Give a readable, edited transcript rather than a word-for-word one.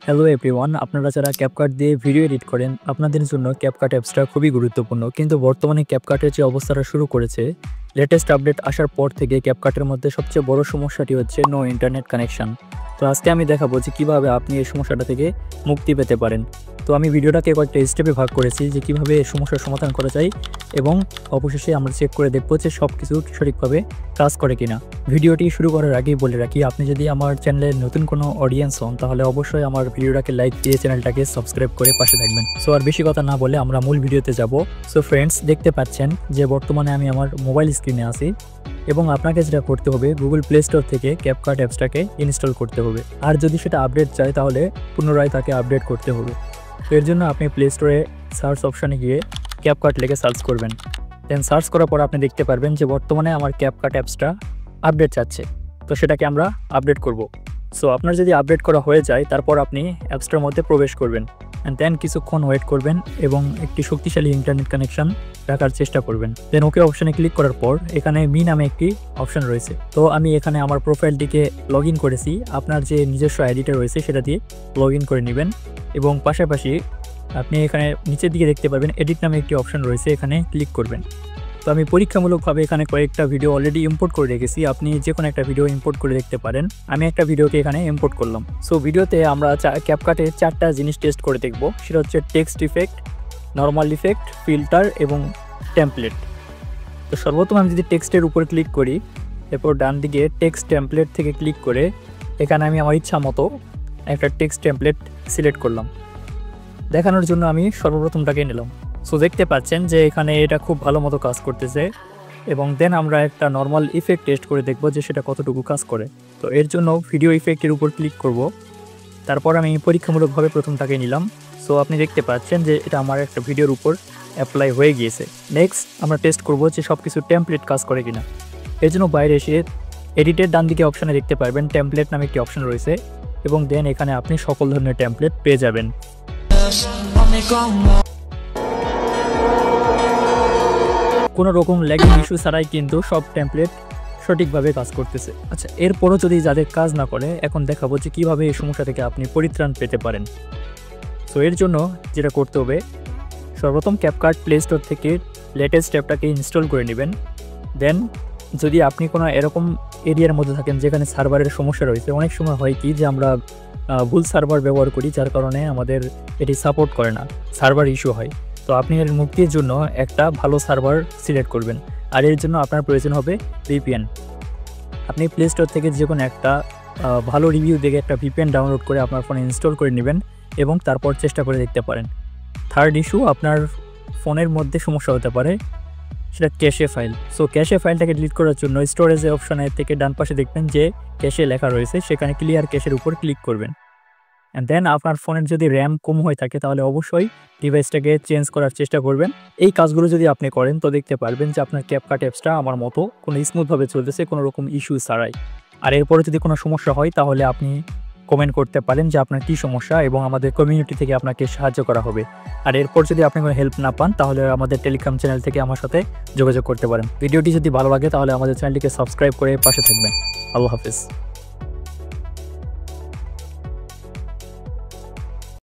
Hello everyone, আপনারা যারা CapCut দিয়ে ভিডিও এডিট করেন আপনাদের জন্য ক্যাপকাট অ্যাপসটা খুবই গুরুত্বপূর্ণ। কিন্তু বর্তমানে ক্যাপকাটের যে অবস্থাটা শুরু করেছে, লেটেস্ট আপডেট আসার পর থেকে ক্যাপকাটের মধ্যে সবচেয়ে বড় সমস্যাটি হচ্ছে নো ইন্টারনেট কানেকশন। তো আজকে আমি দেখাবো যে কীভাবে আপনি এই সমস্যাটা থেকে মুক্তি পেতে পারেন। তো আমি ভিডিওটাকে কয়েকটা স্টেপে ভাগ করেছি যে কীভাবে এই সমস্যার সমাধান করা যায়, এবং অবশেষে আমরা চেক করে দেখবো যে সব কিছু সঠিকভাবে কাজ করে কিনা। ভিডিওটি শুরু করার আগেই বলে রাখি, আপনি যদি আমার চ্যানেলে নতুন কোনো অডিয়েন্স হন তাহলে অবশ্যই আমার ভিডিওটাকে লাইক দিয়ে চ্যানেলটাকে সাবস্ক্রাইব করে পাশে থাকবেন। সো আর বেশি কথা না বলে আমরা মূল ভিডিওতে যাব। সো ফ্রেন্ডস, দেখতে পাচ্ছেন যে বর্তমানে আমি আমার মোবাইল স্ক্রিনে আছি, এবং আপনাকে যেটা করতে হবে গুগল প্লে স্টোর থেকে ক্যাপকাট অ্যাপসটাকে ইনস্টল করতে হবে। আর যদি সেটা আপডেট চায় তাহলে পুনরায় তাকে আপডেট করতে হবে। তো এর জন্য আপনি প্লে স্টোরে সার্চ অপশানে গিয়ে ক্যাপকাট লিখে সার্চ করবেন। দেন সার্চ করার পর আপনি দেখতে পারবেন যে বর্তমানে আমার ক্যাপকাট অ্যাপসটা আপডেট চাচ্ছে। তো সেটাকে আমরা আপডেট করব। সো আপনার যদি আপডেট করা হয়ে যায় তারপর আপনি অ্যাপসটার মধ্যে প্রবেশ করবেন, অ্যান্ড দেন কিছুক্ষণ ওয়েট করবেন এবং একটি শক্তিশালী ইন্টারনেট কানেকশন রাখার চেষ্টা করবেন। দেন ওকে অপশানে ক্লিক করার পর এখানে মি নামে একটি অপশান রয়েছে। তো আমি এখানে আমার প্রোফাইলটিকে লগ ইন করেছি। আপনার যে নিজস্ব আইডিটা রয়েছে সেটা দিয়ে লগ ইন করে নেবেন, এবং পাশাপাশি আপনি এখানে নিচের দিকে দেখতে পারবেন এডিট নামে একটি অপশান রয়েছে, এখানে ক্লিক করবেন। তো আমি পরীক্ষামূলকভাবে এখানে কয়েকটা ভিডিও অলরেডি ইম্পোর্ট করে রেখেছি, আপনি যে কোনো একটা ভিডিও ইম্পোর্ট করে দেখতে পারেন। আমি একটা ভিডিওকে এখানে ইম্পোর্ট করলাম। সো ভিডিওতে আমরা ক্যাপকাটে 4টা জিনিস টেস্ট করে দেখব। সেটা হচ্ছে text effect, normal effect, filter এবং টেমপ্লেট। তো সর্বপ্রথম আমি যদি টেক্সটের উপর ক্লিক করি, এরপর ডান দিকে টেক্সট টেমপ্লেট থেকে ক্লিক করে এখানে আমি আমার ইচ্ছা মতো একটা টেক্সট টেমপ্লেট সিলেক্ট করলাম। দেখানোর জন্য আমি সর্বপ্রথমটাকে নিলাম। সো দেখতে পাচ্ছেন যে এখানে এটা খুব ভালো মতো কাজ করতেছে, এবং দেন আমরা একটা নর্মাল ইফেক্ট টেস্ট করে দেখব যে সেটা কতটুকু কাজ করে। তো এর জন্য ভিডিও ইফেক্টের উপর ক্লিক করব। তারপর আমি পরীক্ষামূলকভাবে প্রথমটাকে নিলাম। সো আপনি দেখতে পাচ্ছেন যে এটা আমার একটা ভিডিওর উপর অ্যাপ্লাই হয়ে গিয়েছে। নেক্সট আমরা টেস্ট করব যে সব কিছু টেমপ্লেট কাজ করে কিনা। এর জন্য বাইরে এসে এডিটের ডান দিকে অপশানে দেখতে পারবেন টেমপ্লেট নামে একটি অপশান রয়েছে, এবং দেন এখানে আপনি সকল ধরনের টেমপ্লেট পেয়ে যাবেন। কোনো রকম ল্যাগিং ইস্যু ছাড়াই কিন্তু সব টেমপ্লেট সঠিকভাবে কাজ করতেছে। আচ্ছা, এরপরও যদি যাদের কাজ না করে, এখন দেখাবো যে কীভাবে এই সমস্যা থেকে আপনি পরিত্রাণ পেতে পারেন। সো এর জন্য যেটা করতে হবে, সর্বপ্রথম ক্যাপকাট প্লে স্টোর থেকে লেটেস্ট অ্যাপটাকে ইনস্টল করে নেবেন। দেন যদি আপনি কোনো এরকম এরিয়ার মধ্যে থাকেন যেখানে সার্ভারের সমস্যা রয়েছে, অনেক সময় হয় কি যে আমরা ভুল সার্ভার ব্যবহার করি, যার কারণে আমাদের এটি সাপোর্ট করে না, সার্ভার ইস্যু হয়। তো আপনি এর মুক্তির জন্য একটা ভালো সার্ভার সিলেক্ট করবেন, আর এর জন্য আপনার প্রয়োজন হবে ভিপিএন। আপনি প্লে স্টোর থেকে যে কোনো একটা ভালো রিভিউ দেখে একটা ভিপিএন ডাউনলোড করে আপনার ফোনে ইনস্টল করে নেবেন, এবং তারপর চেষ্টা করে দেখতে পারেন। থার্ড ইস্যু, আপনার ফোনের মধ্যে সমস্যা হতে পারে সেটা ক্যাশে ফাইল। সো ক্যাশে ফাইলটাকে ডিলিট করার জন্য স্টোরেজে অপশানে থেকে ডান পাশে দেখবেন যে ক্যাশে লেখা রয়েছে, সেখানে ক্লিয়ার ক্যাশের উপর ক্লিক করবেন। অ্যান্ড দেন আপনার ফোনের যদি র্যাম কম হয়ে থাকে তাহলে অবশ্যই ডিভাইসটাকে চেঞ্জ করার চেষ্টা করবেন। এই কাজগুলো যদি আপনি করেন তো দেখতে পারবেন যে আপনার ক্যাপকাট অ্যাপসটা আমার মতো কোনো স্মুথভাবে চলতেছে, কোনো রকম ইস্যু ছাড়াই। আর এরপরে যদি কোনো সমস্যা হয় তাহলে আপনি কমেন্ট করতে পারেন যে আপনার কী সমস্যা, এবং আমাদের কমিউনিটি থেকে আপনাকে সাহায্য করা হবে। আর এরপর যদি আপনি কোনো হেল্প না পান তাহলে আমাদের টেলিগ্রাম চ্যানেল থেকে আমার সাথে যোগাযোগ করতে পারেন। ভিডিওটি যদি ভালো লাগে তাহলে আমাদের চ্যানেলটিকে সাবস্ক্রাইব করে পাশে থাকবেন। আল্লাহ হাফিজ।